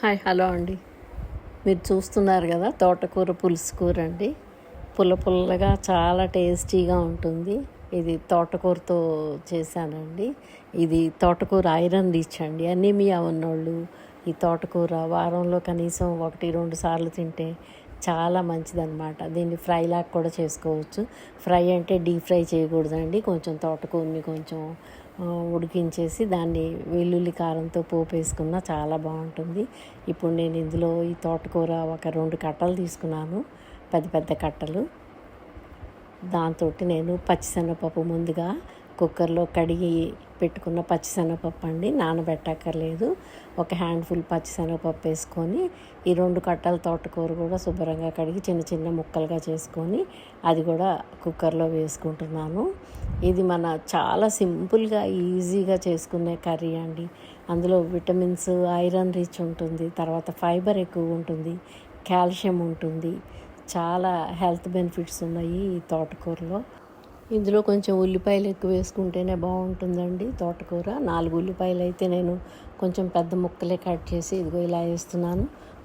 Hello అండి. మీరు చూస్తున్నారు కదా, తోటకూర పులుసు కూర అండి. పుల్ల పుల్లగా చాలా టేస్టీగా ఉంటుంది. ఇది తోటకూరతో చేశానండి. ఇది తోటకూర ఐరన్ రిచ్ అండి. అనీమియా ఉన్నోళ్ళు ఈ తోటకూర వారంలో కనీసం 1-2 సార్లు తింటే చాలా మంచిదన్నమాట. దీన్ని ఫ్రైలాగా కూడా చేసుకోవచ్చు. ఫ్రై అంటే డీప్ ఫ్రై చేయకూడదండి. కొంచెం తోటకూరని కొంచెం ఉడికించేసి దాన్ని వెల్లుల్లి కారంతో పోపు వేసుకున్నా చాలా బాగుంటుంది. ఇప్పుడు నేను ఇందులో ఈ తోటకూర ఒక 2 కట్టలు తీసుకున్నాను, పెద్ద పెద్ద కట్టలు. దాంతో నేను పచ్చిశనగపప్పు ముందుగా కుక్కర్లో కడిగి పెట్టుకున్న పచ్చిశనగపప్పు అండి, నానబెట్టక్కర్లేదు. ఒక హ్యాండ్ఫుల్ పచ్చిశనగపప్పు వేసుకొని ఈ 2 కట్టల తోటకూర కూడా శుభ్రంగా కడిగి చిన్న చిన్న ముక్కలుగా చేసుకొని అది కూడా కుక్కర్లో వేసుకుంటున్నాను. ఇది మన చాలా సింపుల్గా ఈజీగా చేసుకునే కర్రీ అండి. అందులో విటమిన్స్, ఐరన్ రిచ్ ఉంటుంది, తర్వాత ఫైబర్ ఎక్కువ ఉంటుంది, కాల్షియం ఉంటుంది, చాలా హెల్త్ బెనిఫిట్స్ ఉన్నాయి ఈ తోటకూరలో. ఇందులో కొంచెం ఉల్లిపాయలు ఎక్కువ వేసుకుంటేనే బాగుంటుందండి. తోటకూర 4 ఉల్లిపాయలు అయితే నేను కొంచెం పెద్ద ముక్కలే కట్ చేసి ఇదిగో ఇలా వేస్తున్నాను.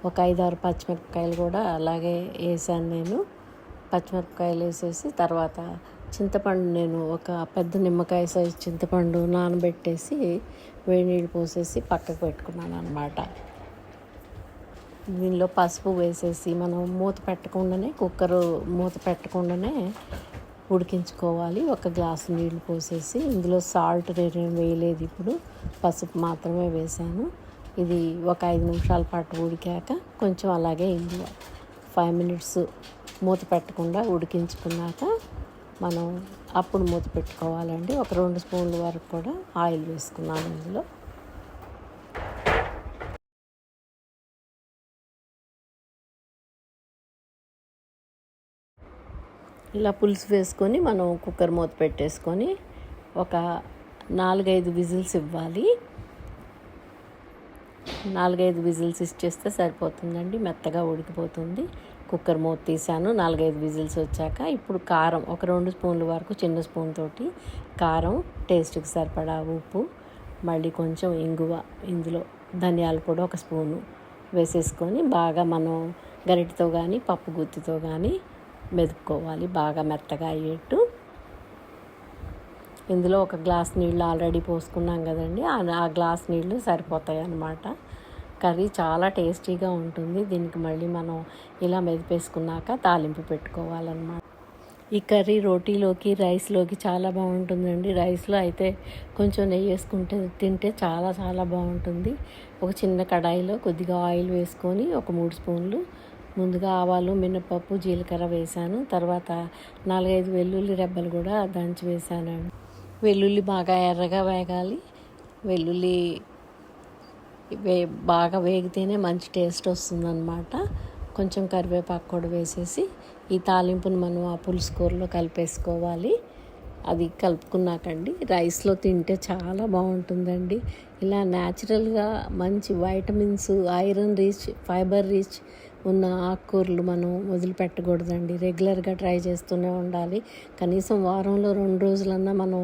ఒక 5-6 పచ్చిమిరపకాయలు కూడా అలాగే వేసాను నేను. పచ్చిమిరపకాయలు వేసేసి తర్వాత చింతపండు, నేను ఒక పెద్ద నిమ్మకాయ సైజు చింతపండు నానబెట్టేసి వేడి నీళ్ళు పోసేసి పక్కకు పెట్టుకున్నాను అన్నమాట. దీనిలో పసుపు వేసేసి మనం మూత పెట్టకుండానే, కుక్కరు మూత పెట్టకుండానే ఉడికించుకోవాలి. ఒక గ్లాసు నీళ్లు పోసేసి ఇందులో సాల్ట్ నేను వేయలేదు, ఇప్పుడు పసుపు మాత్రమే వేసాను. ఇది ఒక 5 నిమిషాల పాటు ఉడికాక కొంచెం అలాగే ఇందులో 5 మినిట్స్ మూత పెట్టకుండా ఉడికించుకున్నాక మనం అప్పుడు మూత పెట్టుకోవాలండి. ఒక 2 స్పూన్ల వరకు కూడా ఆయిల్ వేసుకున్నాను ఇందులో. ఇలా పులుసు వేసుకొని మనం కుక్కర్ మూత పెట్టేసుకొని ఒక 4-5 విజిల్స్ ఇవ్వాలి. 4-5 విజిల్స్ ఇచ్చేస్తే సరిపోతుందండి, మెత్తగా ఉడికిపోతుంది. కుక్కర్ మూత తీసాను. 4-5 విజిల్స్ వచ్చాక ఇప్పుడు కారం ఒక 2 స్పూన్ల వరకు, చిన్న స్పూన్ తోటి కారం, టేస్ట్కి సరిపడా ఉప్పు, మళ్ళీ కొంచెం ఇంగువ, ఇందులో ధనియాల పొడి 1 స్పూను వేసేసుకొని బాగా మనం గరిటెతో కానీ పప్పు గుత్తితో కానీ మెదుపుకోవాలి, బాగా మెత్తగా అయ్యేట్టు. ఇందులో ఒక గ్లాస్ నీళ్ళు ఆల్రెడీ పోసుకున్నాం కదండి, ఆ గ్లాస్ నీళ్ళు సరిపోతాయి అన్నమాట. కర్రీ చాలా టేస్టీగా ఉంటుంది. దీనికి మళ్ళీ మనం ఇలా మెదిపేసుకున్నాక తాలింపు పెట్టుకోవాలన్నమాట. ఈ కర్రీ రోటీలోకి, రైస్లోకి చాలా బాగుంటుందండి. రైస్లో అయితే కొంచెం నెయ్యి వేసుకుంటే తింటే చాలా చాలా బాగుంటుంది. ఒక చిన్న కడాయిలో కొద్దిగా ఆయిల్ వేసుకొని ఒక 3 స్పూన్లు ముందుగా ఆవాలు, మినపప్పు, జీలకర్ర వేసాను. తర్వాత 4-5 వెల్లుల్లి రెబ్బలు కూడా దంచి వేసానండి. వెల్లుల్లి బాగా ఎర్రగా వేగాలి. వెల్లుల్లి బాగా వేగితేనే మంచి టేస్ట్ వస్తుందన్నమాట. కొంచెం కరివేపాకు కూడా వేసేసి ఈ తాలింపును మనం ఆ పులుసు కూరలో కలిపేసుకోవాలి. అది కలుపుకున్నాకండి రైస్లో తింటే చాలా బాగుంటుందండి. ఇలా న్యాచురల్గా మంచి vitamins, iron rich, fibre rich ఉన్న ఆకుకూరలు మనం వదిలిపెట్టకూడదండి. రెగ్యులర్గా ట్రై చేస్తూనే ఉండాలి. కనీసం వారంలో 2 రోజులన్నా మనం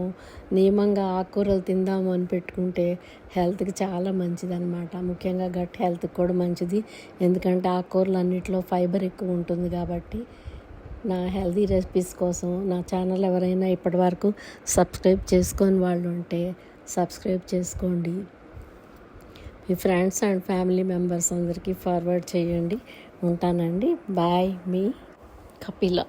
నియమంగా ఆకుకూరలు తిందాము అని పెట్టుకుంటే హెల్త్కి చాలా మంచిదన్నమాట. ముఖ్యంగా గట్ హెల్త్కి కూడా మంచిది. ఎందుకంటే ఆకుకూరలు అన్నింటిలో ఫైబర్ ఎక్కువ ఉంటుంది కాబట్టి. నా హెల్తీ రెసిపీస్ కోసం నా ఛానల్ ఎవరైనా ఇప్పటివరకు సబ్స్క్రైబ్ చేసుకొని వాళ్ళు ఉంటే సబ్స్క్రైబ్ చేసుకోండి. మీ ఫ్రెండ్స్ అండ్ ఫ్యామిలీ మెంబర్స్ అందరికీ ఫార్వర్డ్ చేయండి. ఉంటానండి. బాయ్. మీ కపిల.